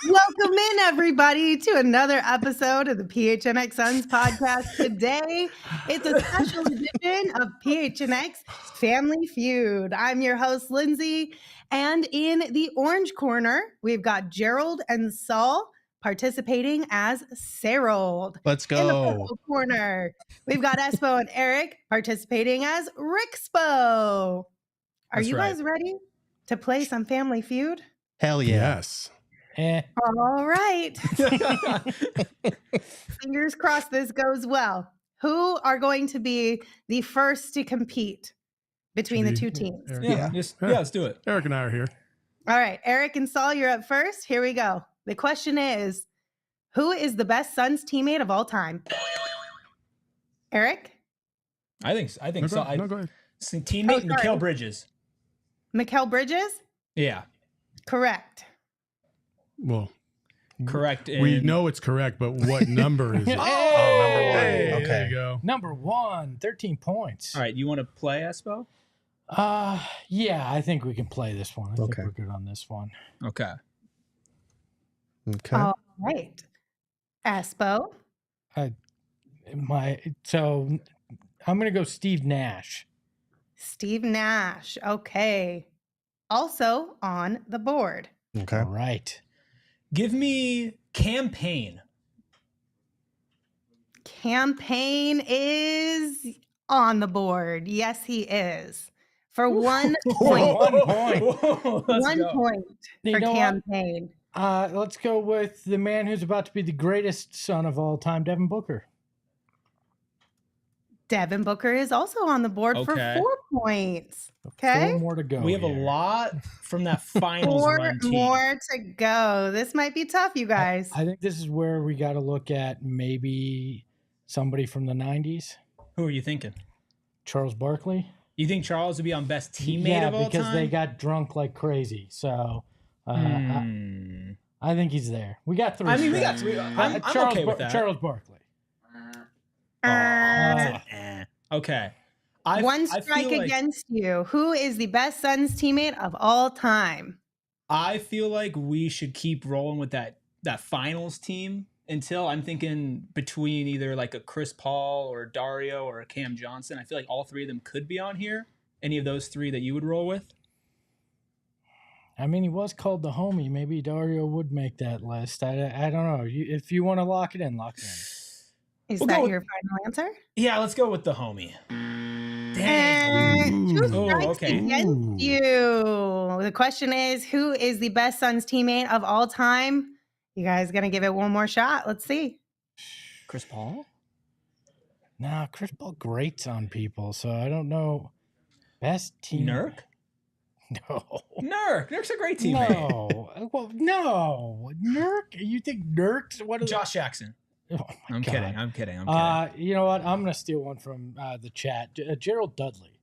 Welcome in, everybody, to another episode of the PHNX Suns podcast. Today, it's a special edition of PHNX Family Feud. I'm your host, Lindsay, and in the orange corner, we've got Gerald and Saul participating as Serold. Let's go. In the purple corner, we've got Espo and Eric participating as Rixpo. Are you guys ready to play some Family Feud? Hell yeah. Yes. All right. Fingers crossed this goes well. Who are going to be the first to compete between the two teams? Eric. Let's do it. Eric and I are here. All right. Eric and Saul, you're up first. Here we go. The question is, who is the best Suns teammate of all time? Eric? I think so. No, go ahead. Teammate Mikal Bridges. Mikal Bridges? Yeah. Correct. Well, Correct. we know it's correct, but what number is it? Number one. Hey, Okay. there you go. Number 1, 13 points. All right. You want to play, Espo? Yeah, I think we can play this one. I think Okay. we're good on this one. Okay. Okay. All right. Espo? So I'm gonna go Steve Nash. Steve Nash. Okay. Also on the board. Okay. All right. Give me campaign. Campaign is on the board. Yes, he is. For 1 point. 1 point. Whoa, let's 1 go. point You for know what? campaign. Let's go with the man who's about to be the greatest son of all time, Devin Booker. Devin Booker is also on the board for Okay. 4 points. Okay. 4 more to go. We have a here. lot from that finals 4 run team. more to go. This might be tough, you guys. I think this is where we got to look at maybe somebody from the 90s. Who are you thinking? Charles Barkley. You think Charles would be on best teammate Yeah, of all because time? they got drunk like crazy. So I think he's there. We got 3. I mean, we got strikes. three. I'm Charles okay with that. Charles Barkley. Okay. One I strike feel like- against you. Who is the best Suns teammate of all time? I feel like we should keep rolling with that finals team until I'm thinking between either like a Chris Paul or Dario or a Cam Johnson. I feel like all three of them could be on here. Any of those three that you would roll with? I mean, he was called the homie. Maybe Dario would make that list. I don't know. If you want to lock it in, lock it in. Is We'll that go with- your final answer? Yeah, let's go with the homie. And 2 Ooh, strikes okay. against you. The question is, who is the best Suns teammate of all time? You guys gonna give it one more shot? Let's see. Chris Paul? Nah, Chris Paul grates on people, so I don't know. Best team. Nurk? No. Nurk's a great teammate. No. Well, no. Nurk? You think Nurk's what is Josh Jackson. Oh my I'm God. kidding. I'm kidding. You know what? I'm gonna steal one from the chat. Gerald Dudley.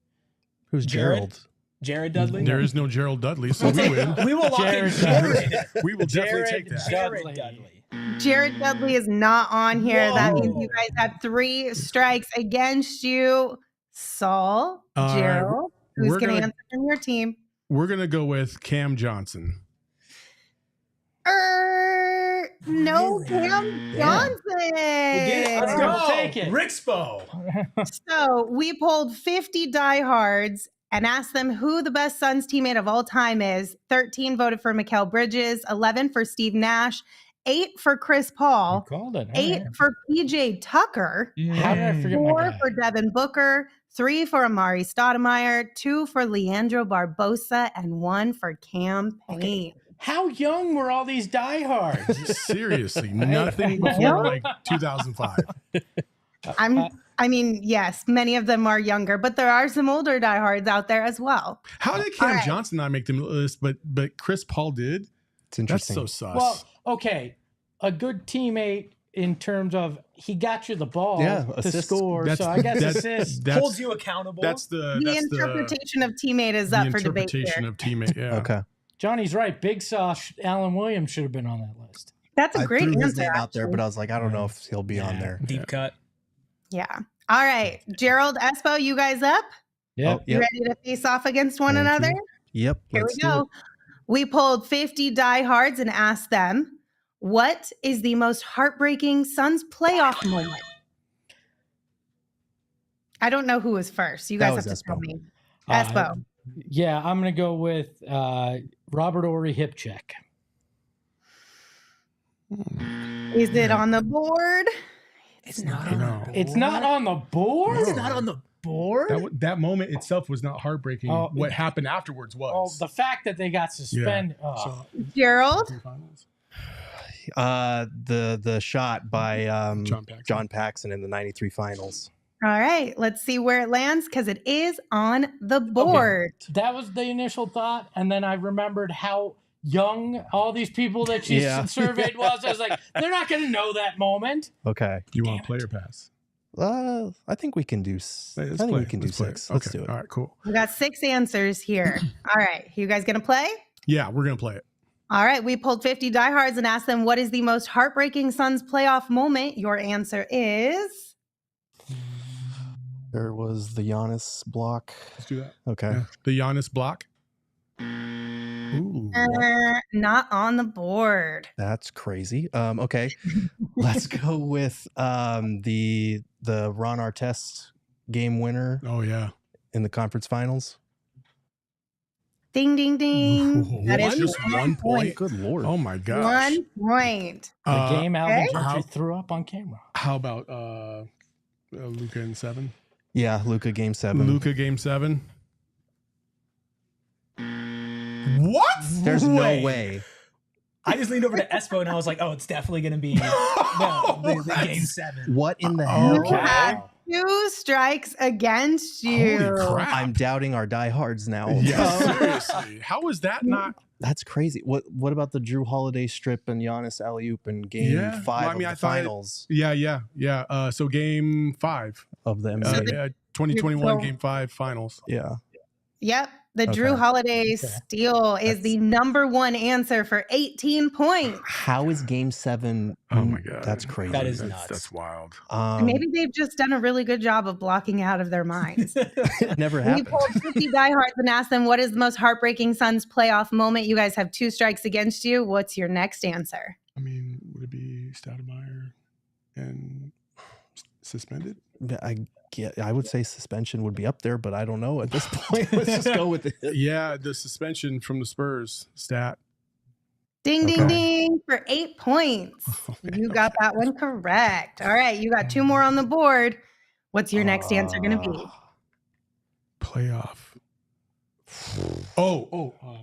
Who's Jared? Gerald? Jared Dudley? There is no Gerald Dudley, so we win. We will lock in Jared Jared. We will definitely Jared take that. Dudley. Jared Dudley. Jared Dudley is not on here. That means Whoa. you guys have 3 strikes against you. Saul, Gerald, who's we're gonna gonna- answer from your team? We're going to go with Cam Johnson. No, Cam Johnson. Let's go. We'll take it. Rixpo. So we pulled 50 diehards and asked them who the best Suns teammate of all time is. 13 voted for Mikal Bridges, 11 for Steve Nash, 8 for Chris You Paul, called it. 8 for PJ Tucker, How did I forget my 4 guy? for Devin Booker, 3 for Amari Stoudemire, 2 for Leandro Barbosa, and 1 for Cam Payne. How young were all these diehards? Seriously, nothing before like 2005. I mean, yes, many of them are younger, but there are some older diehards out there as well. How did Cam Johnson not make the list, but Chris Paul did? It's That's interesting. so sus. Well, okay, a good teammate in terms of he got you the ball to assist. score. So I guess assist. Holds you accountable. The interpretation of teammate is up for debate here. interpretation of teammate. Yeah. Okay. Johnny's right. Big Sauce Allen Williams should have been on that list. That's a I great threw his answer. name out there, actually. but I was like, I don't know if he'll be on there. Deep cut. Yeah. All right. Gerald, Espo, you guys up? Yep. You ready to face off against one Thank another? you. Yep. Here let's we do go. it. We pulled 50 diehards and asked them, what is the most heartbreaking Suns playoff moment? I don't know who was first. You That guys have was to tell Espo. me. Espo. Yeah, I'm going to go with Robert Ory hip check. Is it on the board? It's not on the It's not on the board? It's not on the board. That moment itself was not heartbreaking. Oh, what happened afterwards Oh, was. the fact that they got suspended. So, Gerald? The shot by Paxson. John Paxson in the 93 finals. All right. Let's see where it lands because it is on the board. That was the initial thought. And then I remembered how young all these people that she surveyed was. I was like, they're not going to know that moment. Okay. You want player pass? I think we can do. I think we can do 6. Let's do it. All right, cool. We got 6 answers here. All right. You guys going to play? Yeah, we're gonna play it. All right. We pulled 50 diehards and asked them, what is the most heartbreaking Suns playoff moment? Your answer is... There was the Giannis block. Let's do that. Okay. Yeah. The Giannis block. Ooh. Not on the board. That's crazy. Okay. Let's go with the Ron Artest game winner Oh yeah. in the conference finals. Ding, ding, ding. That is Just 1 point. Good Lord. Oh my gosh. 1 point. The game Alvin okay. Gentry threw up on camera. How about Luka in 7? Yeah, Luka game 7. Luka game 7. What? There's no way. I just leaned over to Espo and I was like, oh, it's definitely going to be the game 7. What in the hell? You have 2 strikes against you. Holy crap. I'm doubting our diehards now. Yeah, seriously. How is that not? That's crazy. What about the Drew Holiday strip and Giannis alley-oop in game 5 Well, I mean, of I the thought finals Yeah. So game 5. of the NBA? 2021 game 5 finals. Yeah. Yep. The Drew Okay. Holiday steal is the number 1 answer for 18 points. How is game 7? Oh my God. That's crazy. That is That's, nuts. that's wild. Maybe they've just done a really good job of blocking out of their minds. it never We happened. pulled 50 diehards and asked them, what is the most heartbreaking Suns playoff moment? You guys have 2 strikes against you. What's your next answer? I mean, would it be Stoudemire and suspended? I would say suspension would be up there, but I don't know at this point. Let's just go with it. Yeah, the suspension from the Spurs stat. Ding, ding, Okay. ding for 8 points. You got that one correct. All right. You got 2 more on the board. What's your next answer going to be? Playoff.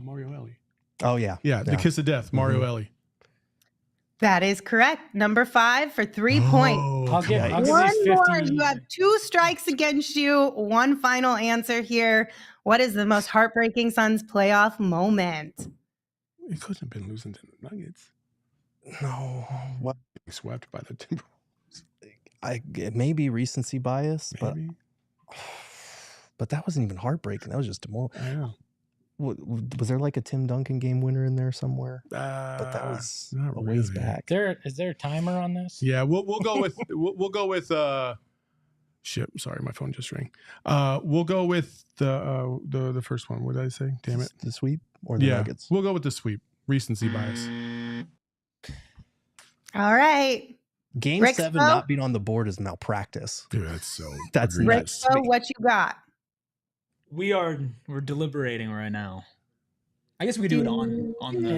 Mario Ellie. Oh, yeah. Yeah, the kiss of death, Mario Ellie. That is correct. Number 5 for 3 points. I'll give One these 50. more. You have 2 strikes against you. One final answer here. What is the most heartbreaking Suns playoff moment? It couldn't have been losing to the Nuggets. No. What? Being swept by the Timberwolves. It may be recency bias, Maybe. but that wasn't even heartbreaking. That was just demoralizing. I know. Was there like a Tim Duncan game winner in there somewhere? But that was not a ways really. back. Is there a timer on this? Yeah, we'll go with we'll go with shit. Sorry, my phone just rang. We'll go with the first one. What did I say? Damn it. The sweep or the Nuggets? We'll go with the sweep. Recency bias. All right. Game Rick 7 Spo? not being on the board is malpractice. Dude, that's so. That's egregious. Rick, so what you got? We're deliberating right now. I guess we could do it on the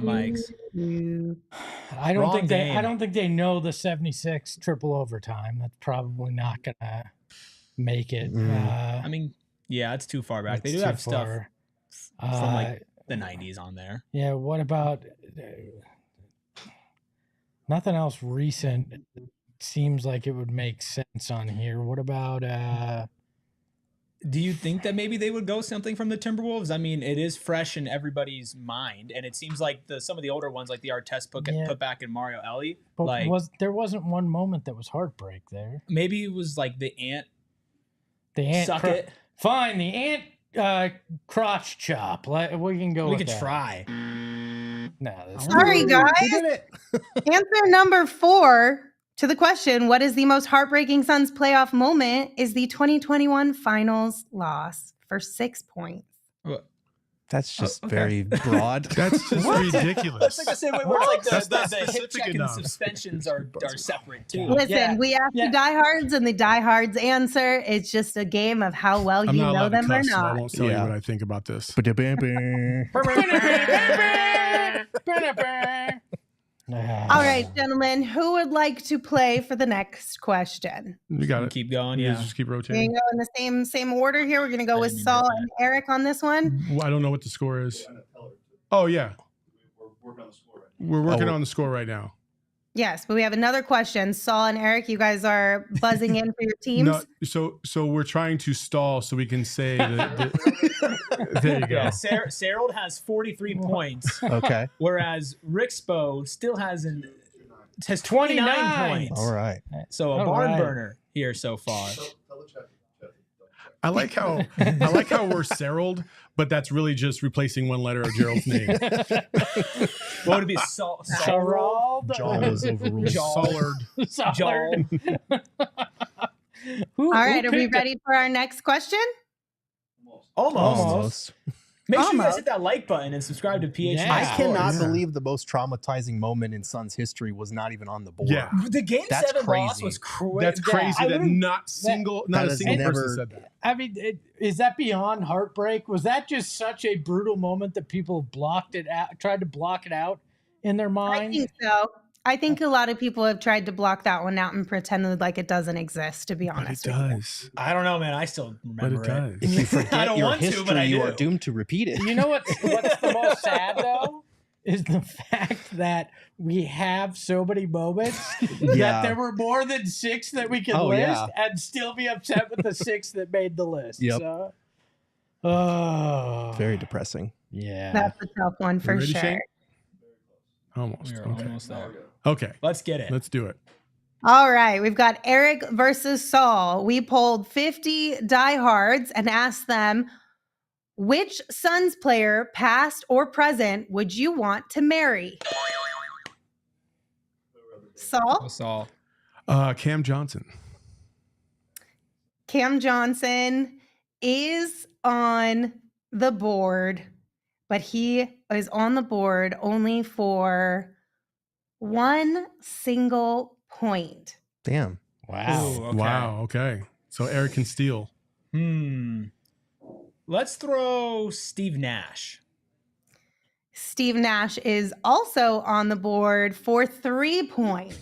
mics. I don't Wrong think game. I don't think they know the 76 triple overtime. That's probably not gonna make it. I mean, yeah, it's too far back. They it's do too have stuff far. from like the 90s on there. Yeah, what about nothing else recent? Seems like it would make sense on here. What about Do you think that maybe they would go something from the Timberwolves? I mean, it is fresh in everybody's mind, and it seems like some of the older ones, like the Artest put back in Mario Ellie. but Like there wasn't one moment that was heartbreak there. maybe it was like the ant. The ant Suck it. Fine, the ant crotch chop. We can go. We with could that. try. No, that's Sorry, guys. We did it. Answer number 4 to the question, what is the most heartbreaking Suns playoff moment, is the 2021 finals loss for 6 points. That's just okay. very broad. That's just ridiculous. That's like the same way where it's like That's not the hip specific check and the enough. suspensions are separate too. Listen, Yeah. we asked Yeah. the diehards, and the diehards answer. It's just a game of how well I'm you not know allowed to them or cuss, so I not. won't tell you Yeah. what I think about this. All right, gentlemen, who would like to play for the next question? You got it. Keep going, You yeah. just keep We're rotating. going to go in the same order here. We're going to go with didn't mean Saul to and Eric on this one. Well, I don't know what the score is. Oh, yeah. We're working on the score right now. Yes, but we have another question. Saul and Eric, you guys are buzzing in for your teams. No, so we're trying to stall so we can say that. There you go. Yeah, Serold has 43 points, Okay. whereas Rixpo still has 29 29 points. All right. So a All barn right. burner here so far. I like how we're Serold, but that's really just replacing one letter of Gerald's name. What would it be? Gerald. Jaw was overruled. Sollard. Sollard. All right, are we ready for our next question? Almost. Make sure you guys Almost. hit that like button and subscribe to PHNX. Yeah. I cannot Yeah. believe the most traumatizing moment in Suns history was not even on the board. Yeah. The game That's 7 loss crazy. was crazy. That's crazy I that wouldn't- not a single never- person said that. I mean, is that beyond heartbreak? Was that just such a brutal moment that people blocked it out, tried to block it out in their I mind? think so. I think a lot of people have tried to block that one out and pretended like it doesn't exist, to be But it honest with you. does. I don't know, man. I still But remember it does. If you forget I don't your want to, history, but I you are do. doomed to repeat it. You know what's the most sad though is the fact that we have so many moments Yeah. that there were more than 6 that we could Oh, list yeah. and still be upset with the 6 that made the list. Yep. So, oh, Very depressing. yeah. That's a tough one for ready, sure. Shane? Almost. We're Okay. almost there. Okay. Let's get it. Let's do it. All right, we've got Eric versus Saul. We polled 50 diehards and asked them, which Suns player, past or present, would you want to marry? Saul? Saul. Cam Johnson. Cam Johnson is on the board, but he is on the board only for 1 single point. Damn. Wow. Ooh, okay. Wow. Okay. So Eric can steal. Let's throw Steve Nash. Steve Nash is also on the board for 3 points.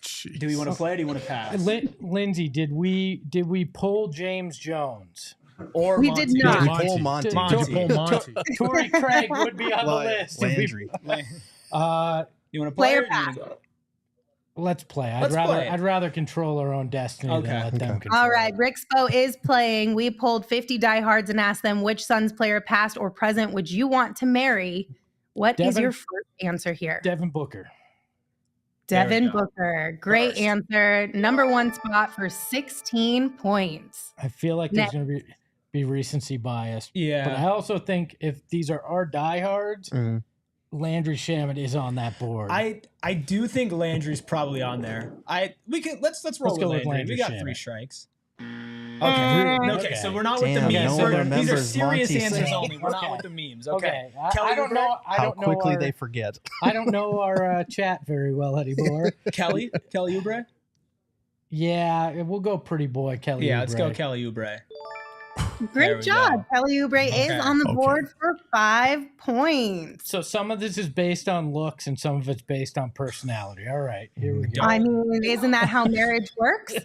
Jeez. Do we want to play or do you want to pass? Lindsay, did we poll James Jones? Or We Monty? did not. Did you pull Monty? Monty. Did you pull Monty? Torrey Craig would be on the list. if we- Landry. You want to play Player or do you wanna go? Let's play. Let's play. I'd rather control our own destiny Okay. than let them control. All right, Rixpo is playing. We polled 50 diehards and asked them which Suns player, past or present, would you want to marry? What is Devin- your first answer here? Devin Booker. There we Devin go. Booker. Great First. answer. Number 1 spot for 16 points. I feel like there's going to be recency bias. But Yeah. I also think if these are our diehards, Mhm. Landry Shamet is on that board. I do think Landry's probably on there. Let's roll Let's go with with Landry. Landry We got Shamet. 3 strikes. Mm. Okay, so we're not Damn, with the memes. no These are remembers serious Monty answers saying. only. We're not Okay. with the memes. okay. Okay. Kelly I don't Oubre? know. I How don't know quickly our, they forget. I don't know our chat very well anymore. Kelly Oubre? Yeah, we'll go pretty boy Kelly. Yeah, let's go Oubre. Kelly Oubre. There Great we job. go. Kelly Oubre Okay. is on the Okay. board for 5 points. So some of this is based on looks and some of it's based on personality. All right, here we go. I mean, isn't that how marriage works?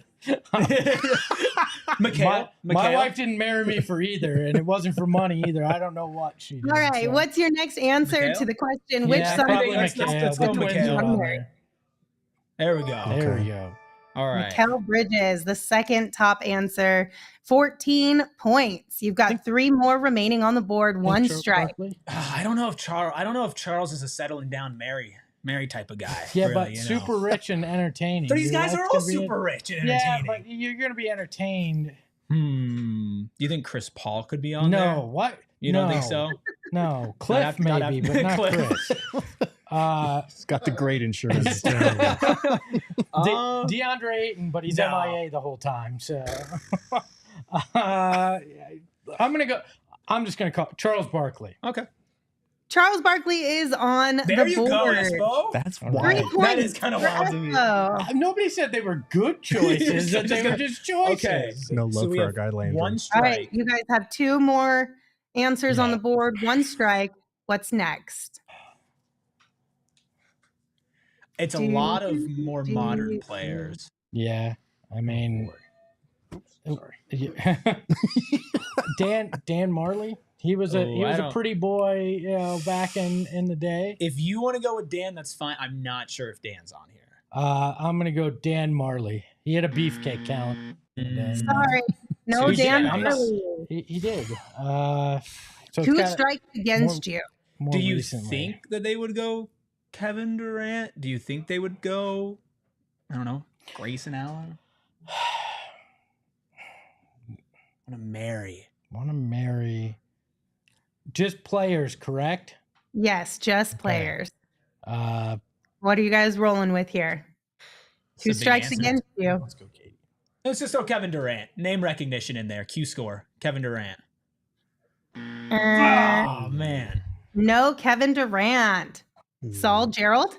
Mikhail. My wife didn't marry me for either, and it wasn't for money either. I don't know what she did. All right, so. what's your next answer Mikhail? to the question? Which Yeah, Suns probably player let's Mikhail. go The twins Mikhail. are on there. There we go. There we go. All right. Mikal Bridges, the second top answer, 14 points. You've got 3 more remaining on the board, 1 Charles strike. Barkley. I don't know if Charles is a settling down Mary type of guy. Yeah, really, but you know. super rich and entertaining. These Your guys wife's are all gonna be super rich and Yeah, entertaining. but you're going to be entertained. Do you think Chris Paul could be on No, there? what? You no, don't think so? No, Cliff Not maybe, after- but not Cliff. Chris. He's got the great insurance. DeAndre Ayton, but he's No. MIA the whole time. So I'm just gonna call Charles Barkley. Okay. Charles Barkley is on There the you board. go, Espo. That's 3 wild. points That is kind of for wild to me. Espo. Nobody said they were good choices; that they were just choices. Okay. No So love we for our have guy Landry. one All strike. right, you guys have 2 more answers on Yeah. the board, 1 strike. What's next? It's a Do- lot of more do- modern players. Yeah, I mean, Dan Marley. He was Oh, I a don't- pretty boy, back in the day. If you want to go with Dan, that's fine. I'm not sure if Dan's on here. I'm gonna go Dan Marley. He had a beefcake talent. Sorry, no So he did Dan have this. Marley. He did. So it's 2 kinda strikes against you. more Do you recently. think that they would go Kevin Durant? Do you think they would go, I don't know, Grayson Allen? Want to marry. Want to marry? Just players, correct? Yes, just players. Uh, What are you guys rolling with here? 2 It's a big strikes answer. against you. let's go, Katie. Let's just throw Kevin Durant. Name recognition in there. Q score. Kevin Durant. Oh, man. No Kevin Durant. Saul Gerald?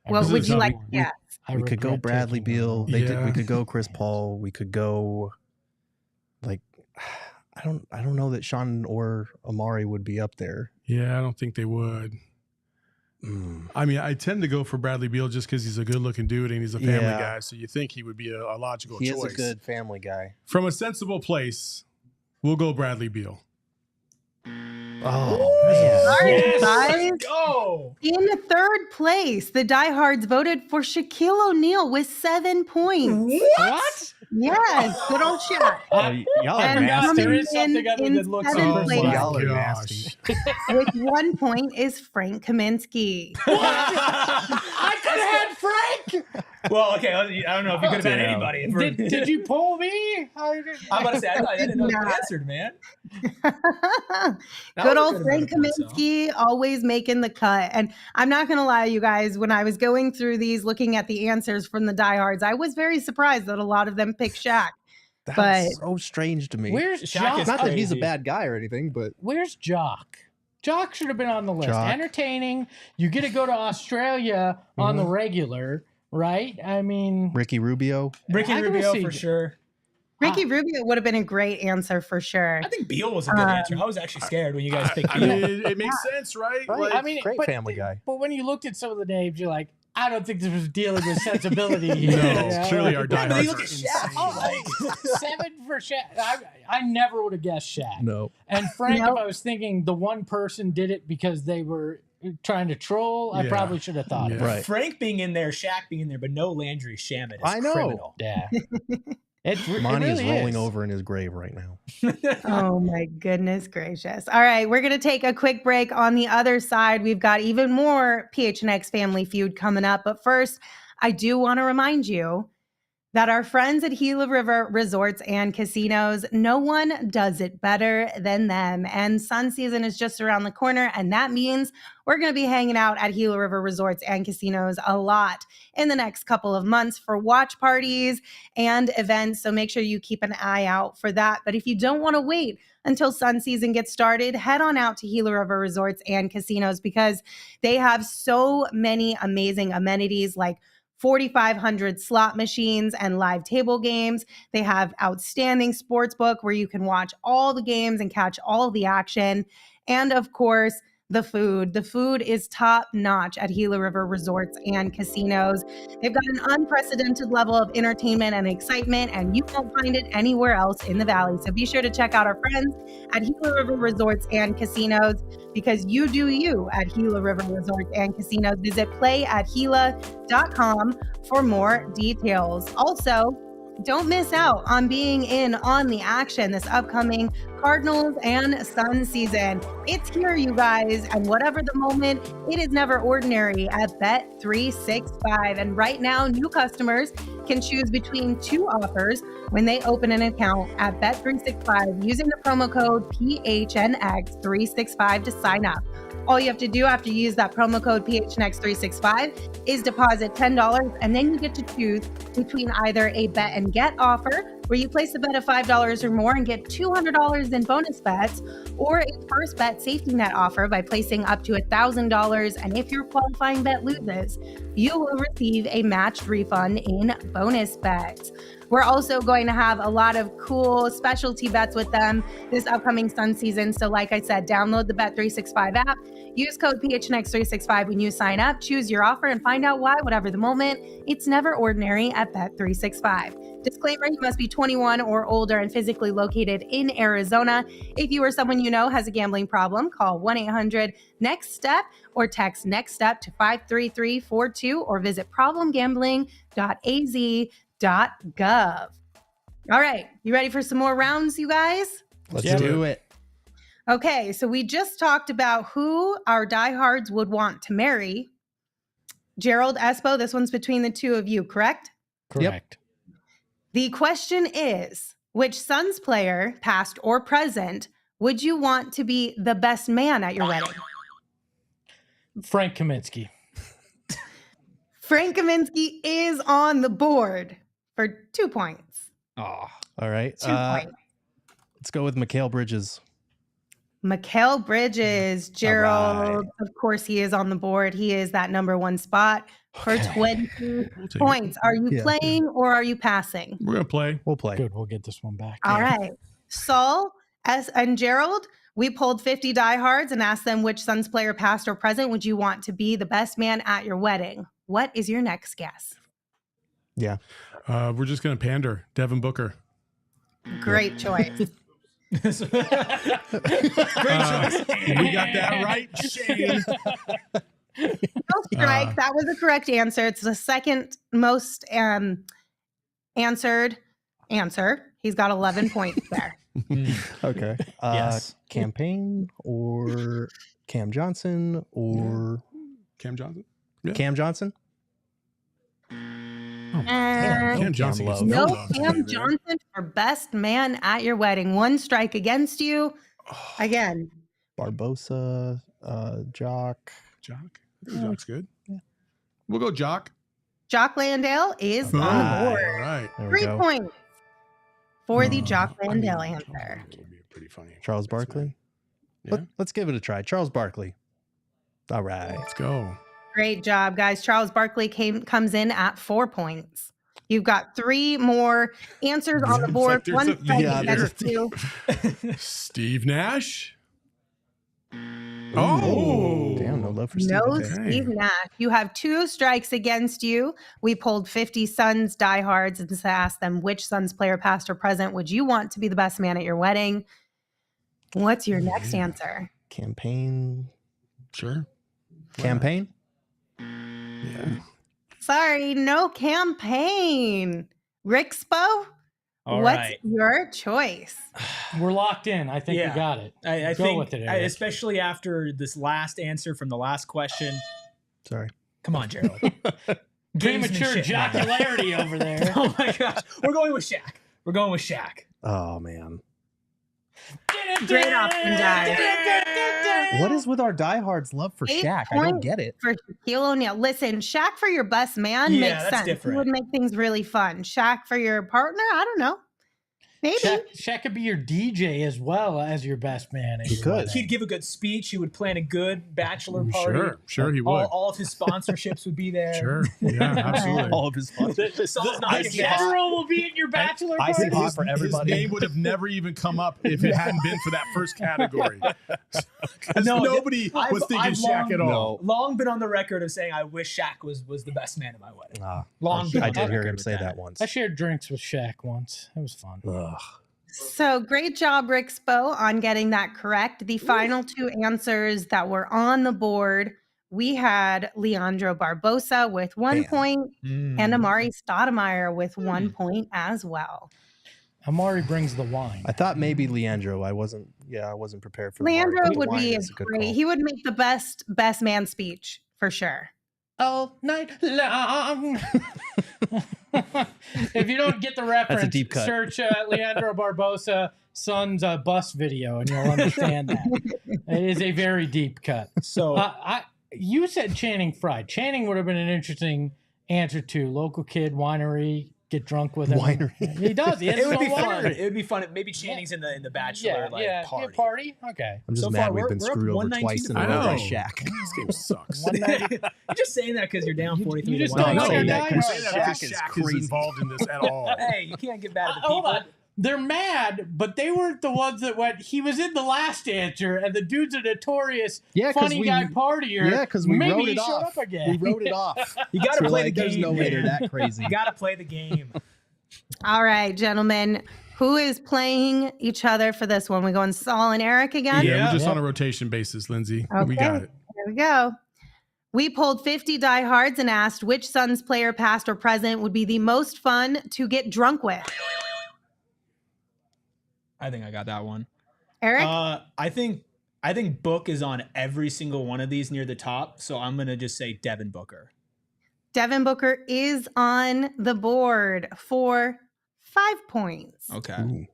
What This would is you how like? we- Yeah. I We could go regret Bradley taking Beal. that. We Yeah. could go Chris Paul. We could go like I don't know that Sean or Amari would be up there. Yeah, I don't think they would. I mean, I tend to go for Bradley Beal just because he's a good-looking dude and he's a family Yeah. guy. So you think he would be a logical He choice. is a good family guy. From a sensible place, we'll go Bradley Beal. Oh man. All right, Yes, guys. let's go. In 3rd place, the diehards voted for Shaquille O'Neal with 7 points. What? Yes, good old Shaq. Y'all are And nasty. there coming is something in other than looks seventh and place my Y'all are gosh. nasty. with 1 point is Frank Kaminsky. I could have had Frank. Well, okay. I don't know if you could have had Damn. anybody. Did you pull me? I'm about to say, I didn't know you Not. answered, man. Good was old a good Frank amount of points, Kaminsky always making the cut. And I'm not going to lie, you guys, when I was going through these, looking at the answers from the diehards, I was very surprised that a lot of them picked Shaq. That's But- so strange to me. Where's Shaq Jock? is Not that he's a crazy. bad guy or anything, but Where's Jock? Jock should have been on the list. Jock. Entertaining. You get to go to Australia on the regular, right? I mean, Ricky Rubio. Ricky I can Rubio see for that. sure. Ricky Rubio would have been a great answer for sure. I think Beal was a good answer. I was actually scared when you guys picked I Beal. mean, it makes sense, right? Right. Like, I mean, Great but, family guy. But when you looked at some of the names, you're like, I don't think this was dealing with sensibility. here. no, Yeah, clearly our like- Yeah, but diehards you look are at Shaq. insane. Oh, like, 7 for Shaq. I never would have guessed Shaq. No. And Frank, Nope. if I was thinking the one person did it because they were trying to troll, I Yeah. probably should have thought of it. Right. Frank being in there, Shaq being in there, but no Landry Shamet is I know. criminal. Yeah. It Monty really is rolling is. over in his grave right now. Oh my goodness gracious. All right, we're going to take a quick break. On the other side, we've got even more PHNX Family Feud coming up. But first, I do want to remind you that our friends at Gila River Resorts and Casinos, no one does it better than them. And sun season is just around the corner, and that means we're going to be hanging out at Gila River Resorts and Casinos a lot in the next couple of months for watch parties and events. So make sure you keep an eye out for that. But if you don't want to wait until sun season gets started, head on out to Gila River Resorts and Casinos because they have so many amazing amenities like 4,500 slot machines and live table games. They have outstanding sports book where you can watch all the games and catch all the action. And of course, the food. The food is top notch at Gila River Resorts and Casinos. They've got an unprecedented level of entertainment and excitement, and you won't find it anywhere else in the Valley. So be sure to check out our friends at Gila River Resorts and Casinos, because you do you at Gila River Resorts and Casinos. Visit playathgila.com for more details. Also, don't miss out on being in on the action this upcoming Cardinals and Suns season. It's here, you guys, and whatever the moment, it is never ordinary at Bet365. And right now, new customers can choose between two offers when they open an account at Bet365 using the promo code PHNX365 to sign up. All you have to do after you use that promo code PHNX365 is deposit $10, and then you get to choose between either a bet and get offer, where you place a bet of $5 or more and get $200 in bonus bets, or a first bet safety net offer by placing up to $1,000. And if your qualifying bet loses, you will receive a matched refund in bonus bets. We're also going to have a lot of cool specialty bets with them this upcoming Sun season. So like I said, download the Bet365 app, use code PHNX365 when you sign up, choose your offer, and find out why, whatever the moment, it's never ordinary at Bet365. Disclaimer, you must be 21 or older and physically located in Arizona. If you or someone you know has a gambling problem, call 1-800-NEXT-STEP or text NEXT STEP to 53342 or visit problemgambling.az.gov. All right, you ready for some more rounds, you guys? Let's do it. Okay, so we just talked about who our diehards would want to marry. Gerald, Espo, this one's between the two of you, correct? Correct. The question is, which Suns player, past or present, would you want to be the best man at your wedding? Frank Kaminsky. Frank Kaminsky is on the board for 2 points. Oh, all right. 2 points. Let's go with Mikal Bridges. Mikal Bridges, Gerald, of course, he is on the board. He is that number one spot for 20 points. Are you playing or are you passing? We're going to play. We'll play. Good, we'll get this one back. All right. Saul and Gerald, we pulled 50 diehards and asked them which Suns player, past or present, would you want to be the best man at your wedding? What is your next guess? Yeah. We're just going to pander. Devin Booker. Great choice. We got that right, Shane. No strike. That was the correct answer. It's the second most answered answer. He's got 11 points there. Okay. Yes. Campaign or Cam Johnson or Cam Johnson? Cam Johnson? Cam Johnson. Love. No Cam Johnson for best man at your wedding. One strike against you. Again. Barbosa, Jock. Jock? I think Jock's good. Yeah. We'll go Jock. Jock Landale is on the board. All right. 3 points for the Jock Landale answer. That would be pretty funny. Charles Barkley. Yeah. Let's give it a try. Charles Barkley. All right. Let's go. Great job, guys. Charles Barkley comes in at 4 points. You've got 3 more answers on the board. Like One strike against you. Steve Nash. Damn, no love for Steve. No Steve Nash. You have 2 strikes against you. We pulled 50 Suns diehards and asked them which Suns player, past or present, would you want to be the best man at your wedding? What's your next answer? Campaign. Sure. Campaign? Yeah. Sorry, no Campaign. Rixpo, what's your choice? We're locked in. I think we got it. I Go think, with it, Eric. especially after this last answer from the last question. Sorry. Come on, Gerald. Premature jocularity over there. Oh my gosh. We're going with Shaq. We're going with Shaq. Oh, man. Great option, guys. What is with our diehards' love for 8 Shaq? I don't points get it. For Shaquille O'Neal. Listen, Shaq for your best man Yeah, makes that's sense. different. It would make things really fun. Shaq for your partner, I don't know. Maybe. Shaq could be your DJ as well as your best man. He could. He'd give a good speech. He would plan a good bachelor party. Sure he would. All of his sponsorships would be there. Sure. Yeah, absolutely. All of his sponsors. The general will be at your bachelor I party. see hot for everybody. His name would have never even come up if it hadn't been for that first category. Because nobody was thinking Shaq at all. Long been on the record of saying I wish Shaq was the best man at my wedding. Long been I on the did hear record him with say that I once. shared drinks with Shaq once. It was fun. Ugh. So great job, Rickspo, on getting that correct. The final two answers that were on the board, we had Leandro Barbosa with 1 point and Amari Stoudemire with 1 point as well. Amari brings the wine. I thought maybe Leandro. I wasn't prepared for Leandro Amari. would Wine be is a good great. call. He would make the best man speech for sure. All night long. If you don't get the reference, That's a deep cut. search Leandro Barbosa Suns bus video and you'll understand that. It is a very deep cut. So you said Channing Frye. Channing would have been an interesting answer to local kid winery. Get drunk with him. Winery. He does. He has it would his be own fun. winery. It would be fun. Maybe Channing's in the bachelor party. Party. Okay. I'm just So mad far, we've been we're up screwed over 119 twice in a I row by know. Shaq. This game sucks. You're just saying that because you're down 43 you to just 1. don't No, like no, our I'm guy. saying Shaq that because is Shaq crazy. is involved in this at all. Hey, you can't get mad at the Hold people. on. They're mad, but they weren't the ones that went. He was in the last answer, and the dude's a notorious funny guy partier. Yeah, because we Maybe wrote he it showed off. up again. We wrote it off. You got to So play like, the game. there's no way they're man. that crazy. You got to play the game. All right, gentlemen. Who is playing each other for this one? We going Saul and Eric again? Yeah, we're just Yeah. on a rotation basis, Lindsay. Okay. We got it. Here we go. We pulled 50 diehards and asked which Suns player, past or present, would be the most fun to get drunk with. I think I got that one. Eric? I think Book is on every single one of these near the top, so I'm gonna just say Devin Booker. Devin Booker is on the board for 5 points. Okay. Ooh,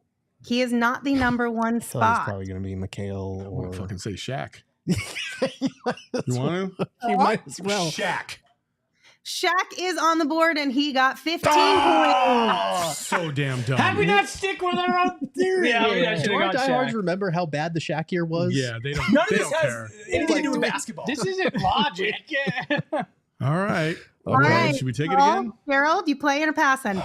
He is not the number one I thought it was spot. probably going to be Mikhail I or want to fucking say Shaq. you You want to? might as well. Shaq. Shaq is on the board and he got 15 points. Oh, so damn dumb. Had we not stick with our own theory? Yeah, we here? actually- Do our got diehards Shaq. remember how bad the Shaq year was? Yeah, they don't. None they of this don't has care. anything to do with basketball. This isn't logic. All right. All Okay. right. Should we take it Paul, again? Gerald, you playing or passing?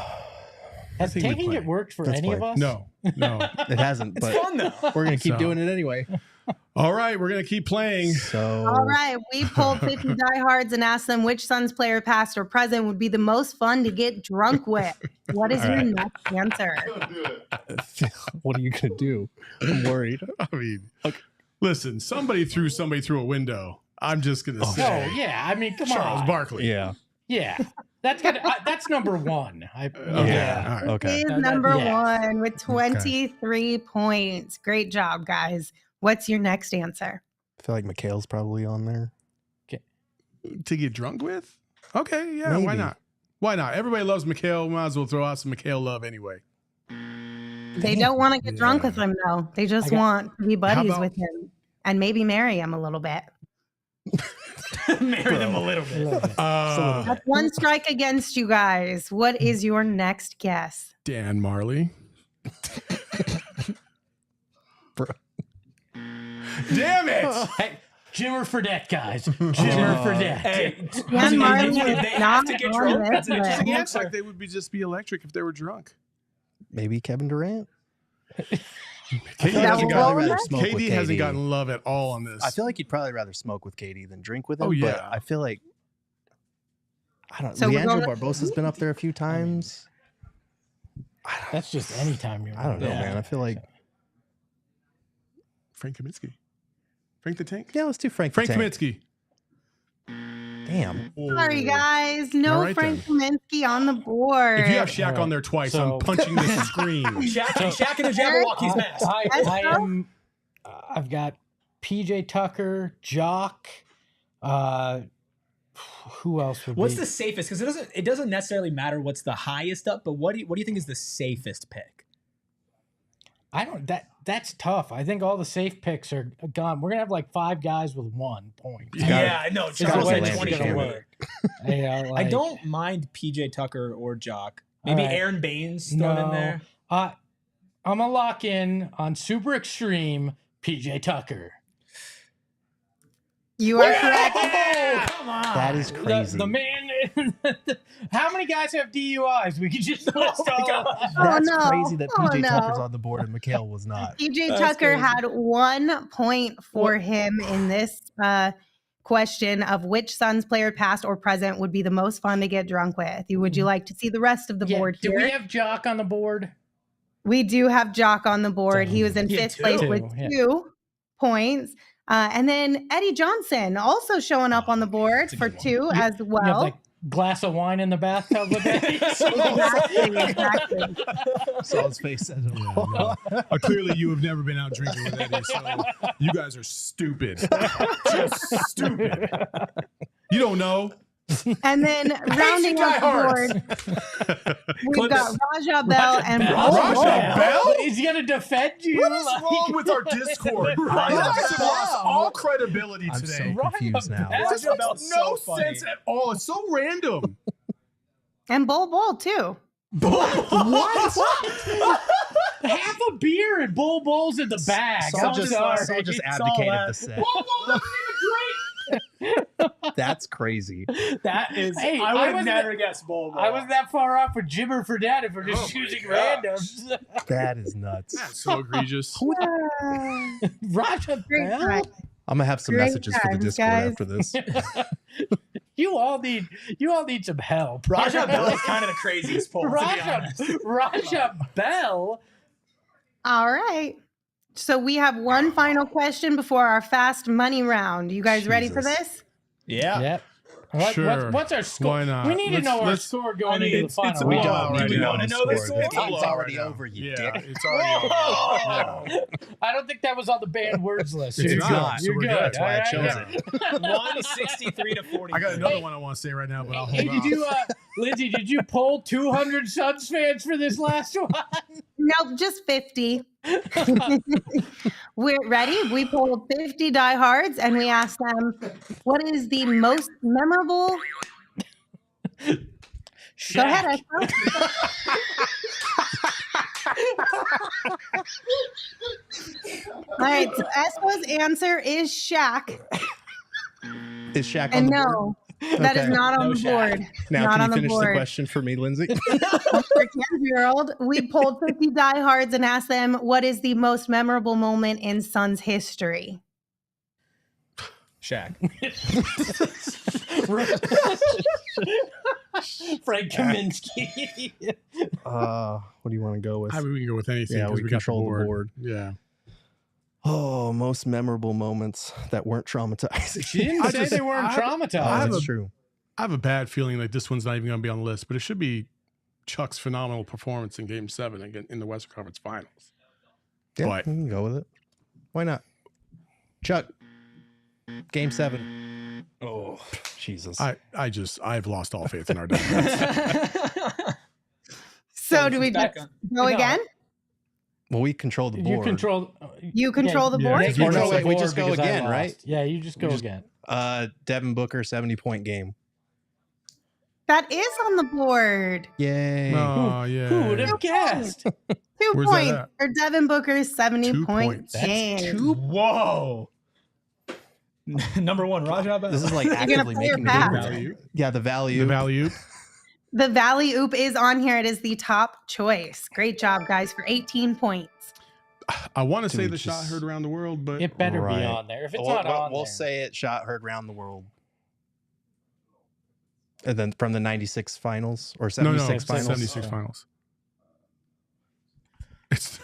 Has think we taking play. it worked for Let's any play. of us? No. It hasn't, It's but fun though. we're going to keep So- doing it anyway. All right, we're gonna keep playing. So All right. We pulled 50 diehards and asked them which Suns player, past or present, would be the most fun to get drunk with. What is All your right. next answer? what are you going to do? I'm worried. I mean, listen, somebody threw a window. I'm just gonna say Oh, yeah. I mean, come Charles on. Barkley. Yeah. Yeah. That's number one. Yeah. all right. Okay. Is That- number yeah. one with 23 points. Great job, guys. What's your next answer? I feel like Mikhail's probably on there. To get drunk with? Okay, yeah, why Maybe. not? Why not? Everybody loves Mikhail. Might as well throw out some Mikhail love anyway. They don't want to get drunk with him, though. They just want to be buddies about- with him and maybe marry him a little bit. Marry them a little bit. That's one strike against you guys. What is your next guess? Dan Marley. Bro. Damn it! Hey, Jimmer Fredette, guys. Jimmer Fredette. Hey, Dan Marley did is they have not to get on drunk? this That's an list. interesting It looks answer. like they would just be electric if they were drunk. Maybe Kevin Durant. KD that hasn't, will gotten, roll rather smoke with KD hasn't KD. gotten love at all on this. I feel like you'd probably rather smoke with Katie than drink with him. Oh, yeah. But I feel like I don't. So we're Leandro going- Barbosa's been up there a few times. That's just any time you're. I don't know, Yeah. man. I feel like Frank Kaminsky. Frank the Tank? yeah, let's do Frank. Frank the Tank. Kaminsky. Damn. Sorry, guys. No All right, Frank Kaminsky on the board. If you have Shaq on there twice, So- I'm punching the screen. Shaq in the Jabberwockies mask. I've got PJ Tucker, Jock. Who else would What's be? the safest? Because it doesn't necessarily matter what's the highest up, but what do you think is the safest pick? I don't. That's tough. I think all the safe picks are gone. We're gonna have like 5 guys with 1 point. Yeah, I know. It's the Charles way had it's 20 gonna Cameron. work. Yeah, I like- don't mind PJ Tucker or Jock. Maybe All right. Aaron Baines thrown in there. I'm going to lock in on super extreme PJ Tucker. You are correct. Oh, come on. That is crazy. The man. How many guys have DUIs? We could just list all of them. That's no. crazy that Oh, PJ no. Tucker's on the board and Mikhail was not. PJ That's Tucker crazy. had 1 point for him in this question of which Suns player, past or present, would be the most fun to get drunk with. Would you like to see the rest of the board Do here? we have Jock on the board? We do have Jock on the board. He was in Yeah, 5th place with 2 points. And then Eddie Johnson also showing up on the board for 2 as You have well. that glass of wine in the bathtub with Eddie? Exactly. Saw his face. Said it. Yeah, no. Clearly, you have never been out drinking with Eddie, so you guys are stupid. Just stupid. You don't know. And then rounding out the board, we've got Raja Bell and Raja Bell? He's going to defend you. What is wrong with our Discord? You guys have lost all credibility I'm today. so confused now. This makes no sense at all. It's so random. and Bull too. What? Half a beer and Bull's in the bag. Saul I'm just sorry. abdicated the set. That's crazy. That is. Hey, I I would was never guess Bull. I was that far off with Jimmer for Dad if we're just choosing randoms. That is nuts. That's so egregious. Raja Great Bell? time. I'm gonna have some Great messages for the times, Discord guys. after this. You all need some help. Raja Bell is kind of the craziest poll, to be honest. Raja Bell. All right. So we have one final question before our fast money round. You guys ready for Jesus. this? Yeah. Yep. Sure. What's our score? Why not? We need to know our Let's- score going I mean, into the it's final. a We blowout don't right need to now. know To the know the score. score? It's a blowout already right now. over, you Yeah, dick. it's already over. Yeah. I don't think that was on the banned words list. It's You're not, good. so You're we're good. good. That's why I All chose right. it. 163 to 40. I got another one I want to say right now, but I'll hold Hey, on. did you, Lindsay? Did you poll 200 Suns fans for this last one? Nope, just 50. We're ready. We polled 50 diehards and we asked them, what is the most memorable? Go ahead, Espo. All right, so Espo's answer is Shaq. Is Shaq on And the board? no, that is Okay. not on No the Shaq. board. Now, not can on you the finish the board. question for me, Lindsay? For Gerald, we polled 50 diehards and asked them, what is the most memorable moment in Suns history? Shaq. Frank Kaminsky. What do you want to go with? I mean, we can go with anything. Yeah, 'cause we got control the board. Yeah. Oh, most memorable moments that weren't traumatizing. She didn't I say just- they weren't I- traumatized. I have That's a- true. I have a bad feeling like this one's not even going to be on the list, but it should be Chuck's phenomenal performance in Game 7 again in the Western Conference Finals. Yeah, But- we can go with it. Why not? Chuck, Game 7. Oh, Jesus. I've lost all faith in our defense. So do we Back just on. go No. again? Well, we control the You board. control. You control the Yeah, board? because You we control just- the we board just go because I again, lost. right? Yeah, you just go We just- again. Devin Booker, 70-point game. That is on the board. Yay. Oh, yeah. Who would have guessed? 2 Where's that points at? for Devin Booker's 70 2 point points. That's game. Whoa. Number one, Raja Bell. This is like gonna actively play or making the pass? game. Value. Yeah, the value. The value. The Valley Oop is on here. It is the top choice. Great job, guys, for 18 points. I want to Do say we the shot just- heard around the world, but It better Right. be on there. If it's We'll, not on we'll there, say it. Shot heard round the world. And then from the 96 finals or no, 76 it's finals. 76 finals. It's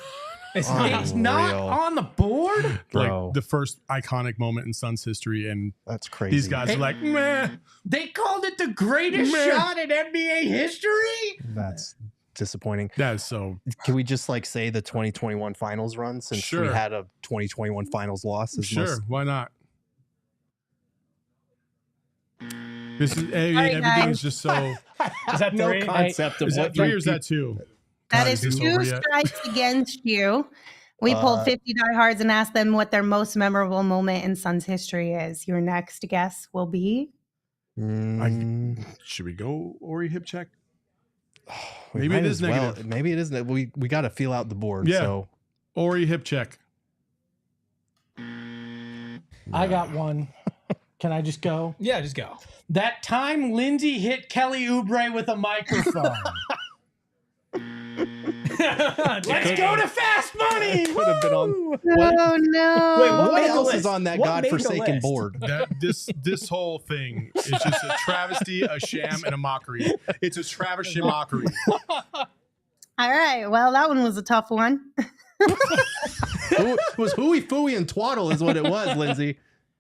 It's it's not Unreal. on the board. Bro. like the first iconic moment in Suns history, and That's crazy. these guys are like, meh. They called it the greatest Man. shot in NBA history. That's disappointing. That is so. Can we just like say the 2021 finals run since we Sure. had a 2021 finals loss? As Sure, most- why not? This is right, everything guys. is just so. Is that no three? concept of Is what that 3 you or is that 2? That God, is this 2 over yet? strikes against you. We pulled 50 diehards and asked them what their most memorable moment in Suns history is. Your next guess will be Mm, Should we go Ori hip check? Maybe it is negative. Maybe it isn't. We got to feel out the board. Yeah. So. Ori hip check. I got one. Can I just go? Yeah, just go. That time Lindsay hit Kelly Oubre with a microphone. Let's go to Fast Money. Could have been on. Oh no! Wait, What made the else list? is on that What made the godforsaken list? board? This whole thing is just a travesty, a sham, and a mockery. It's a travesty mockery. All right. Well, that one was a tough one. It was hooey, fooey, and twaddle is what it was, Lindsay.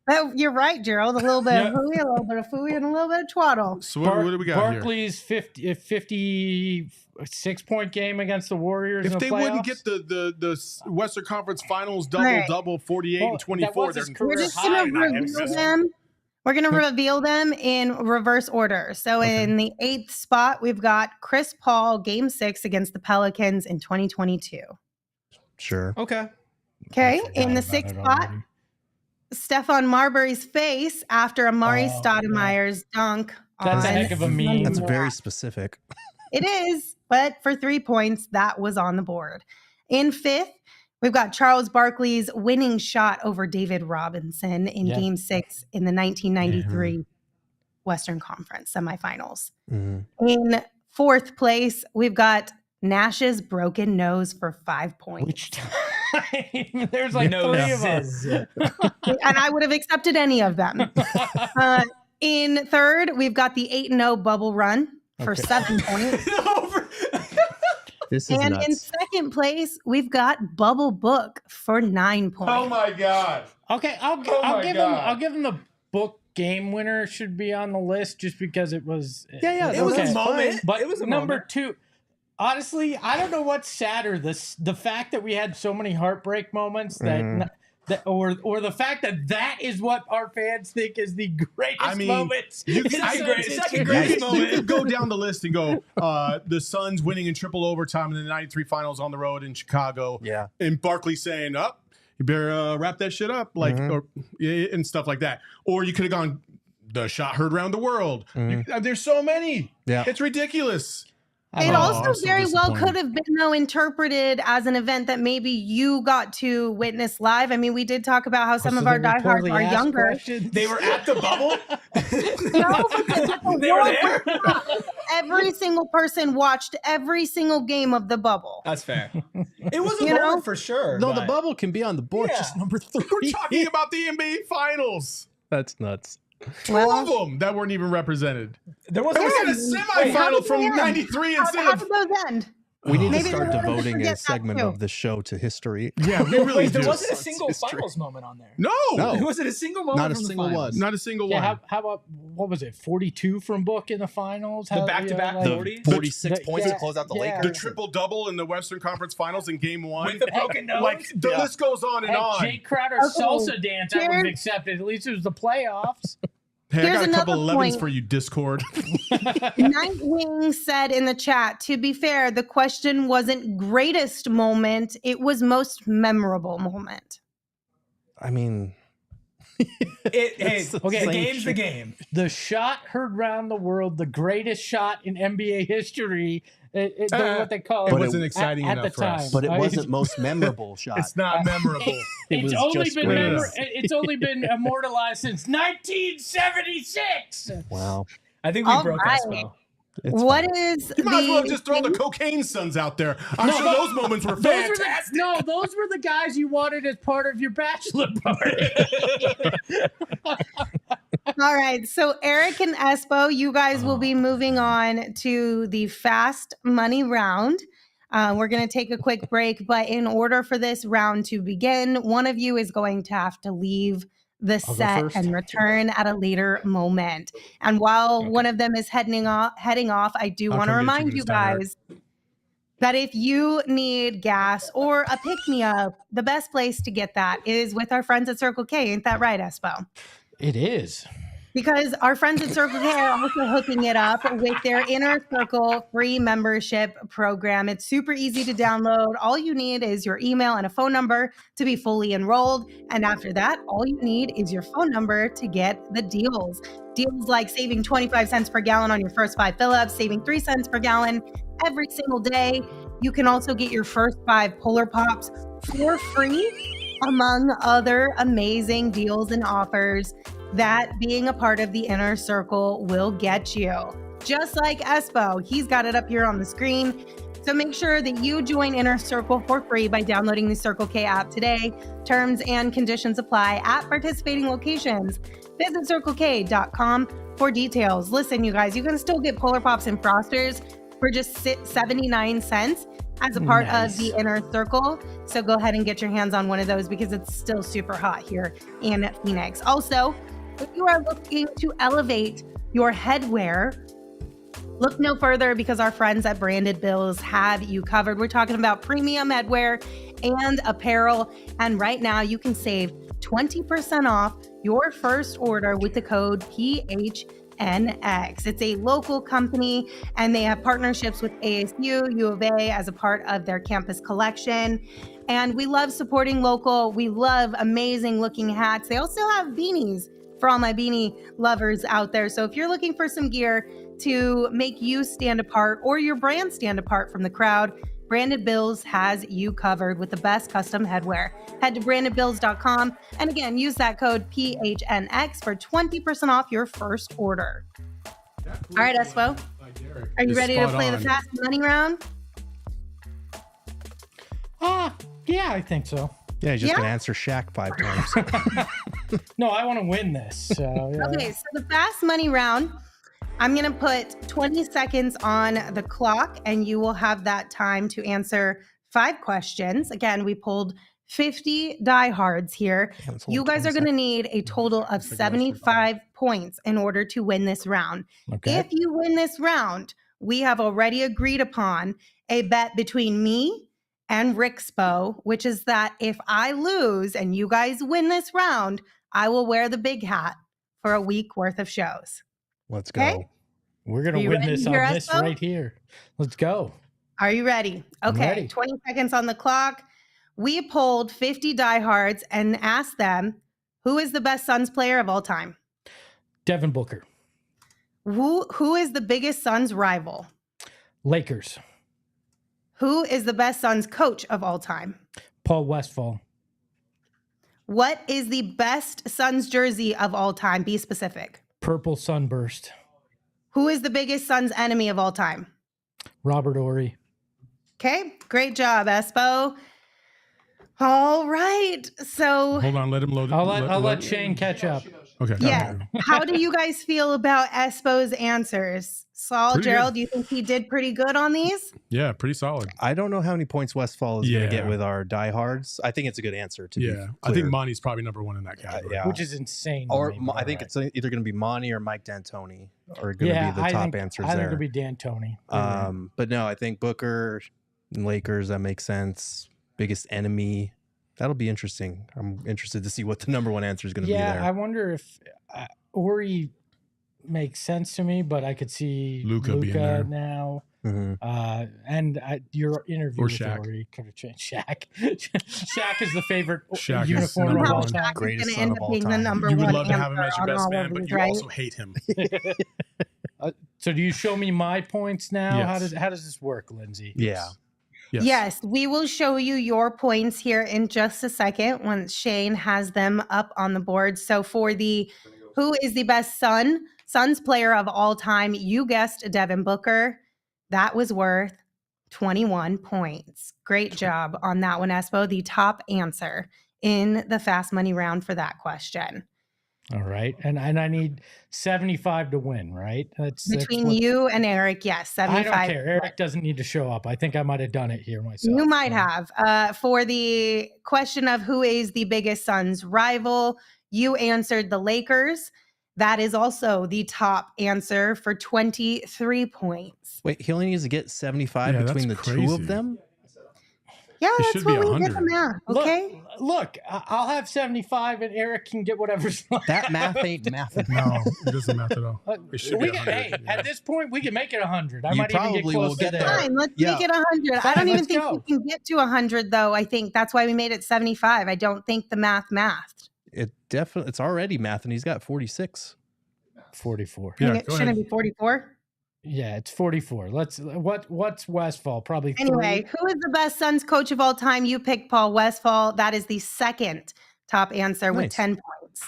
Oh, you're right, Gerald. A little bit of hooey, a little bit of fooey, and a little bit of twaddle. So what do we got here? Barkley's 56-point game against the Warriors. If in the they playoffs. wouldn't get the Western Conference Finals right. double 48 and 24, that was his they're career We're just high, gonna not reveal his- them. We're gonna reveal them in reverse order. So in the 8th spot, we've got Chris Paul, Game 6 against the Pelicans in 2022. Sure. Okay. Okay, forgot in the about 6th it spot, already. Stephon Marbury's face after Amari Oh, Stoudemire's dunk. That's a on heck of a meme. That's Yeah. very specific. It is, but for 3 points, that was on the board. In 5th, we've got Charles Barkley's winning shot over David Robinson in Yeah. Game 6 in the 1993 Western Conference semifinals. Mhm. In 4th place, we've got Nash's broken nose for 5 points. Which time? There's like 3 of us. And I would have accepted any of them. In 3rd, we've got the 8-0 bubble run for Okay. 7 points. This is And in nuts. 2nd place, we've got Bubble Book for 9 points. Oh my God. Okay, I'll give him the book game winner should be on the list just because it was. Yeah, It was okay. a moment. But It was a number moment. 2. Honestly, I don't know what's sadder: the fact that we had so many heartbreak moments or the fact that is what our fans think is the greatest moments. You in can, Suns second history. greatest you can go down the list and go, the Suns winning in triple overtime in the 93 finals on the road in Chicago. Yeah. And Barkley saying, you better wrap that shit up, and stuff like that. Or you could have gone, the shot heard around the world. There's so many. Yeah. It's ridiculous. It Oh, also I'm so very well disappointed. could have been, though, interpreted as an event that maybe you got to witness live. I mean, we did talk about how some of our diehards are younger. They were at the bubble. No, but They were there. every single person watched every single game of the bubble. That's fair. It was a You know? moment for sure. No, the but- bubble can be on the board. Yeah. Just number 3. We're talking about the NBA finals. That's nuts. Two of them that weren't even represented. There was There was a a semifinal from Wait, 93 How instead did of. those end? We need Maybe to start they wanted to devoting a forget that segment too. of the show to history. Yeah, we really Wait, there do. wasn't a Suns single history. finals moment on there. No, No. There wasn't a single moment. Not a from the single finals. one. not a single Yeah, one. how about what was it? 42 from Book in the finals. The back-to-back like- The 40? 46 The- points yeah, to close out the yeah. Lakers. The triple double in the Western Conference Finals in Game 1. With the broken nose. Like the Yeah. list goose on and Hey, on. Jake Crowder's Okay, salsa dance I would have here's- accepted. At least it was the playoffs. Hey, Here's I got a couple another 11s point. for you, Discord. Nightwing said in the chat, to be fair, the question wasn't greatest moment, it was most memorable moment. I mean, Hey, It's the okay, the same game's the shit. game. The shot heard round the world, the greatest shot in NBA history. What they call It But wasn't it- exciting at enough the for us. time. but it I- wasn't most memorable shot. It's not memorable. It was It's only just been great. it's only been immortalized since 1976. Wow. I think we All broke right. Espo. It's What fine. is You might as well the just throw the cocaine Suns out there. I'm sure those moments were fantastic. Those were the guys you wanted as part of your bachelor party. All right, so Eric and Espo, you guys will be moving on to the fast money round. We're going to take a quick break, but in order for this round to begin, one of you is going to have to leave the I'll go set first. and return at a later moment. And while one of them is heading off, I do I'll want to come get you remind when you it's time, Eric. guys that if you need gas or a pick-me-up, the best place to get that is with our friends at Circle K. Ain't that right, Espo? It is. because our friends at Circle K are also hooking it up with their Inner Circle free membership program. It's super easy to download. All you need is your email and a phone number to be fully enrolled. And after that, all you need is your phone number to get the deals. Deals like saving 25 cents per gallon on your first 5 fill-ups, saving 3 cents per gallon every single day. You can also get your first 5 Polar Pops for free, among other amazing deals and offers that being a part of the Inner Circle will get you. Just like Espo, he's got it up here on the screen. So make sure that you join Inner Circle for free by downloading the Circle K app today. Terms and conditions apply at participating locations. Visit CircleK.com for details. Listen, you guys, you can still get Polar Pops and Frosters for just 79 cents as a part of the Inner Circle. So go ahead and get your hands on one of those because it's still super hot here in Phoenix. Also, if you are looking to elevate your headwear, look no further because our friends at Branded Bills have you covered. We're talking about premium headwear and apparel. And right now you can save 20% off your first order with the code PHNX. It's a local company and they have partnerships with ASU, U of A as a part of their campus collection. And we love supporting local. We love amazing looking hats. They also have beanies for all my beanie lovers out there. So if you're looking for some gear to make you stand apart or your brand stand apart from the crowd, Branded Bills has you covered with the best custom headwear. Head to brandedbills.com and again, use that code PHNX for 20% off your first order. All right, Espo, are you ready to play the fast money round? Yeah, I think so. Yeah, he's just going to answer Shaq 5 times. No, I want to win this. So, yeah. Okay, so the fast money round, I'm going to put 20 seconds on the clock and you will have that time to answer 5 questions. Again, we pulled 50 diehards here. You guys are going to need a total of 75 points in order to win this round. Okay. If you win this round, we have already agreed upon a bet between me and Rixpo, which is that if I lose and you guys win this round, I will wear the big hat for a week worth of shows. Let's Okay? go. We're going to win this on this right here. Let's go. Are you ready? I'm Okay, ready. 20 seconds on the clock. We polled 50 diehards and asked them, who is the best Suns player of all time? Devin Booker. Who is the biggest Suns rival? Lakers. Who is the best Suns coach of all time? Paul Westphal. What is the best Suns jersey of all time? Be specific. Purple Sunburst. Who is the biggest Suns enemy of all time? Robert Horry. Okay, great job, Espo. All right, so Hold on, let him load. I'll let Shane catch up. Okay. yeah, how do you guys feel about Espo's answers? Saul, Pretty Gerald, good. do you think he did pretty good on these? Yeah, pretty solid. I don't know how many points Westfall is going Yeah. to get with our diehards. I think it's a good answer to be Yeah, I clear. think Monty's probably number 1 in that category. yeah. Which is insane. to Or me, but I think all it's either going to be Monty or Mike D'Antoni are going to yeah, be the top answers I think there. it'll be D'Antoni. But no, I think Booker, Lakers, that makes sense. Biggest enemy. That'll be interesting. I'm interested to see what the number 1 answer is going to be there. I wonder if Horry makes sense to me, but I could see Luka being there. now. Mhm. And your interview Or with Shaq. Horry could have changed. Shaq. Shaq is the favorite Shaq is uniform of number all one. time. Shaq is Greatest gonna son end of up all being the time. number You would 1 love to have him as your answer best on all man, of but these, you right? also hate him. So do you show me my points now? Yes. How does this work, Lindsay? Yeah. Yes, we will show you your points here in just a second once Shane has them up on the board. So for the who is the best Suns player of all time, you guessed Devin Booker. That was worth 21 points. Great job on that one, Espo. The top answer in the fast money round for that question. All right. And I need 75 to win, right? That's Between what- you and Eric, yes, 75. I don't care. Eric doesn't need to show up. I think I might have done it here myself. You might have. For the question of who is the biggest Suns rival, you answered the Lakers. That is also the top answer for 23 points. Wait, he only needs to get 75 Yeah, between the that's two of crazy. them? Yeah, It that's should be what we did 100. the math. Okay. Look, I'll have 75 and Eric can get whatever's left. That math ain't math. No, it doesn't math at all. It should be 100. Hey, at this point, we can make it 100. I You might even get probably close will to get there. there. Fine, let's Yeah. make it 100. I Fine, don't even let's think go. we can get to 100, though. I think that's why we made it 75. I don't think the math mathed. It's already math, and he's got 46. 44. Yeah, Shouldn't go it ahead. be 44? Yeah, it's 44. What's Westfall? Probably Anyway, 3. who is the best Suns coach of all time? You picked Paul Westphal. That is the second top answer with Nice. 10 points.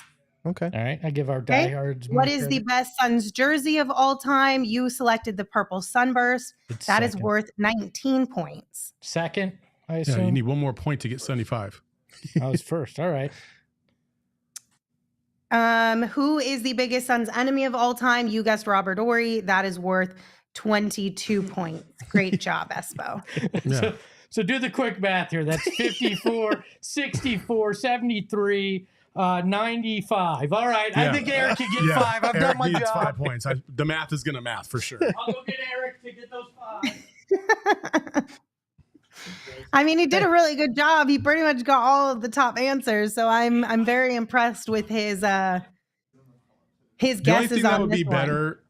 Okay. All right, I give our Okay. diehards. What more is the credit. best Suns jersey of all time? You selected the purple sunburst. It's That is second. worth 19 points. Second, I Yeah, assume. you need one more point to get 75. I was first. All right. Who is the biggest Suns enemy of all time? You guessed Robert Ory. That is worth 22 points. Great job, Espo. Yeah. So do the quick math here. That's 54, 64, 73, 95. All right. I Yeah. think Eric can get 5. I've Eric done my needs job. 5 points. The math is going to math for sure. I'll go get Eric to get those 5. I mean, he did a really good job. He pretty much got all of the top answers. So I'm very impressed with his The only guesses thing that on would this be one. better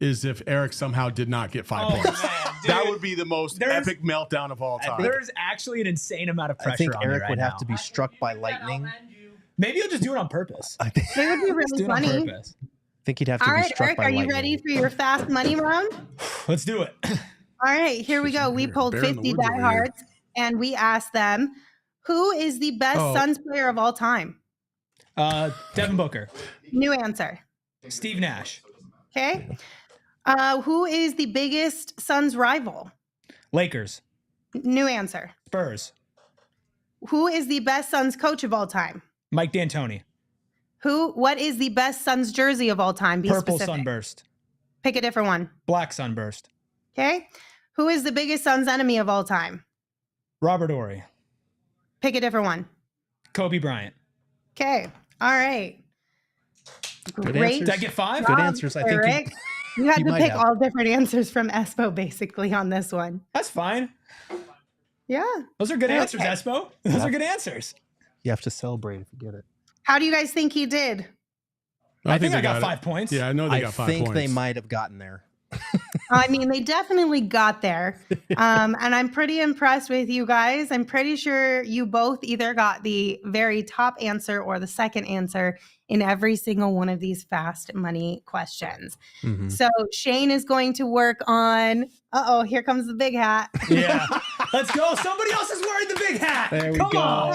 is if Eric somehow did not get 5 Oh, points. man, That dude. would be the most There's- epic meltdown of all time. There's actually an insane amount of pressure I think on me Eric right would have now. to be struck by lightning. Maybe he'll just do it on purpose. I think, It would be Let's do really it on funny. purpose. think he'd have to All be right, struck Eric, by are you lightning. ready for your fast money round? Let's do it. All right, here we go. We pulled Bear in the 50 woods over here. diehards and we asked them, who is the best Oh. Suns player of all time? Devin Booker, New answer. Steve Nash, Okay. Who is the biggest Suns rival? Lakers, New answer. Spurs, Who is the best Suns coach of all time? Mike D'Antoni, What is the best Suns jersey of all time? Be Purple specific. Sunburst, Pick a different one. Black Sunburst, Okay. Who is the biggest Suns enemy of all time? Robert Ory, Pick a different one. Kobe Bryant. Okay. All right. Good Great. answers. Did I get 5? Good job, answers. I think Eric. You had you to might pick have. all different answers from Espo basically on this one. That's fine. Yeah. Those are good Okay. answers, Espo. Those are good answers. you have to celebrate if you get it. How do you guys think he did? I think they I got it. 5 points. Yeah, I know they I got 5 think points. they might have gotten there. I mean, they definitely got there. And I'm pretty impressed with you guys. I'm pretty sure you both either got the very top answer or the second answer in every single one of these fast money questions. Mhm. So Shane is going to work on, here comes the big hat. Yeah. Let's go. Somebody else is wearing the big hat. There we Come go. on.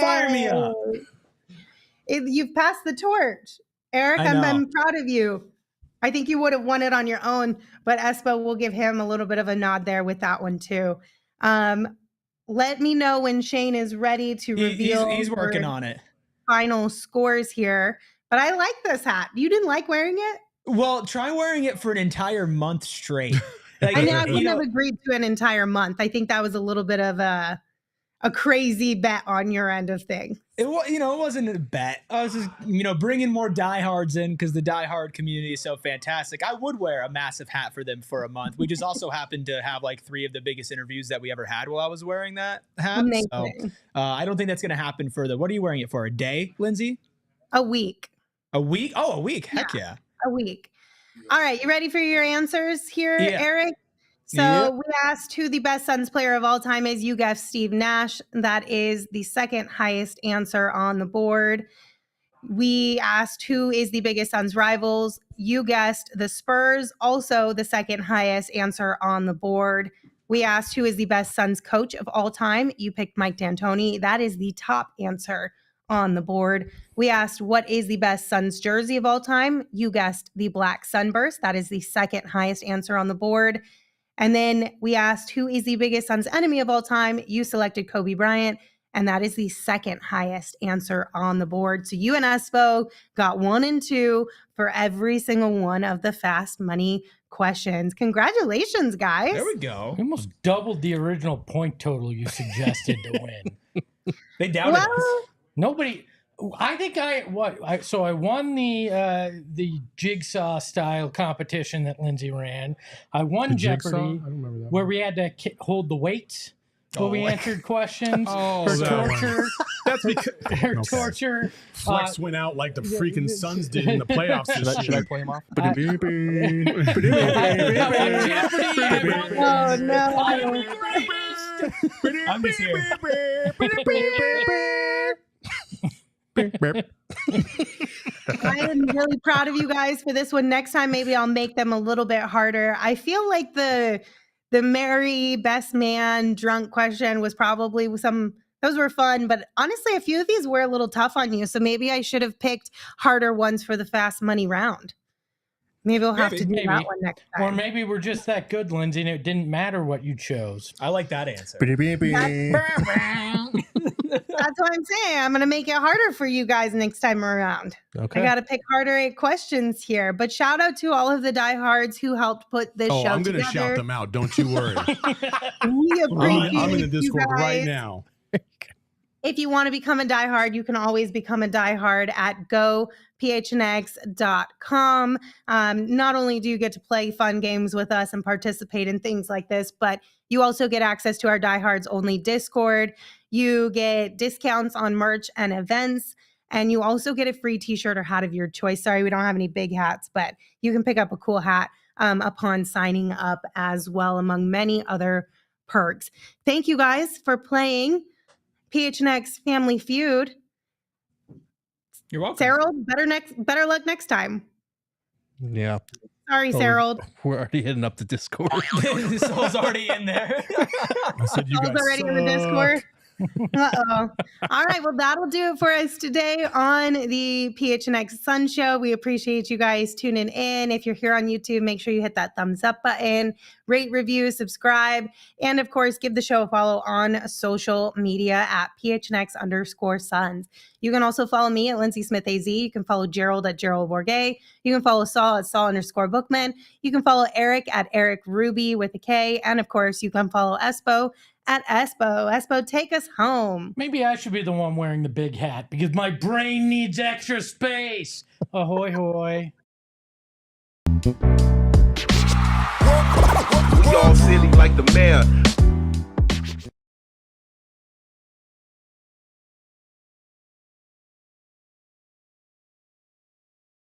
Fire me up. You've passed the torch. Eric, I know. I'm proud of you. I think you would have won it on your own, but Espo will give him a little bit of a nod there with that one too. Let me know when Shane is ready to reveal. He's working your on it. final scores here. But I like this hat. You didn't like wearing it? Well, try wearing it for an entire month straight. Like, I know I you wouldn't know, have agreed to an entire month. I think that was a little bit of a crazy bet on your end of things. it wasn't a bet. I was just, bringing more diehards in because the diehard community is so fantastic. I would wear a massive hat for them for a month. We just also happened to have like 3 of the biggest interviews that we ever had while I was wearing that hat. So Amazing. I don't think that's going to happen for what are you wearing it for? A day, Lindsay? A week. A week? Oh, a week. Heck yeah. A week. All right, you ready for your answers here, Yeah. Eric? So Yep. we asked who the best Suns player of all time is. You guessed Steve Nash. That is the second highest answer on the board. We asked who is the biggest Suns rivals. You guessed the Spurs, also the second highest answer on the board. We asked who is the best Suns coach of all time. You picked Mike D'Antoni. That is the top answer on the board. We asked what is the best Suns jersey of all time. You guessed the black sunburst. That is the second highest answer on the board. And then we asked who is the biggest Suns enemy of all time. You selected Kobe Bryant, and that is the second highest answer on the board. So you and Espo got 1 and 2 for every single one of the fast money questions. Congratulations, guys. There we go. You almost doubled the original point total you suggested to win. They doubted us. Well, Nobody. I think I won the jigsaw style competition that Lindsay ran. I won The jigsaw? Jeopardy I don't remember that. where we had to hold the weights. where we answered questions Oh, for that one. torture. That's because For torture. Flex went out like the freaking Suns did in the playoffs this Should I year. play him off? Oh no. I'm just here. I am really proud of you guys for this one. Next time, maybe I'll make them a little bit harder. I feel like the Mary best man drunk question was probably those were fun, but honestly, a few of these were a little tough on you. So maybe I should have picked harder ones for the fast money round. Maybe we'll have to do that one next time. Or maybe we're just that good, Lindsay, and it didn't matter what you chose. I like that answer. That's what I'm saying. I'm going to make it harder for you guys next time around. Okay. I got to pick harder questions here. But shout out to all of the diehards who helped put this show I'm going to together. shout them out. Don't you worry. We appreciate I'm in the you Discord right guys. now. If you want to become a diehard, you can always become a diehard at gophnx.com. Not only do you get to play fun games with us and participate in things like this, but you also get access to our diehards only Discord. You get discounts on merch and events, and you also get a free t-shirt or hat of your choice. Sorry, we don't have any big hats, but you can pick up a cool hat upon signing up as well, among many other perks. Thank you guys for playing PHNX Family Feud. You're welcome. Sarah, better luck next time. Yeah. Sorry, Sarah. We're already hitting up the Discord. Soul's already in there. I said you guys Already in the Discord. Uh-oh. All right, well, that'll do it for us today on the PHNX Sun Show. We appreciate you guys tuning in. If you're here on YouTube, make sure you hit that thumbs up button, rate, review, subscribe, and of course, give the show a follow on social media at PHNX_Suns. You can also follow me at Lindsay Smith AZ. You can follow Gerald at Gerald Bourget. You can follow Saul at Saul_Bookman. You can follow Eric at Eric Ruby with a K. And of course, you can follow Espo at Espo. Espo, take us home. Maybe I should be the one wearing the big hat because my brain needs extra space. Ahoy, hoy. We all silly like the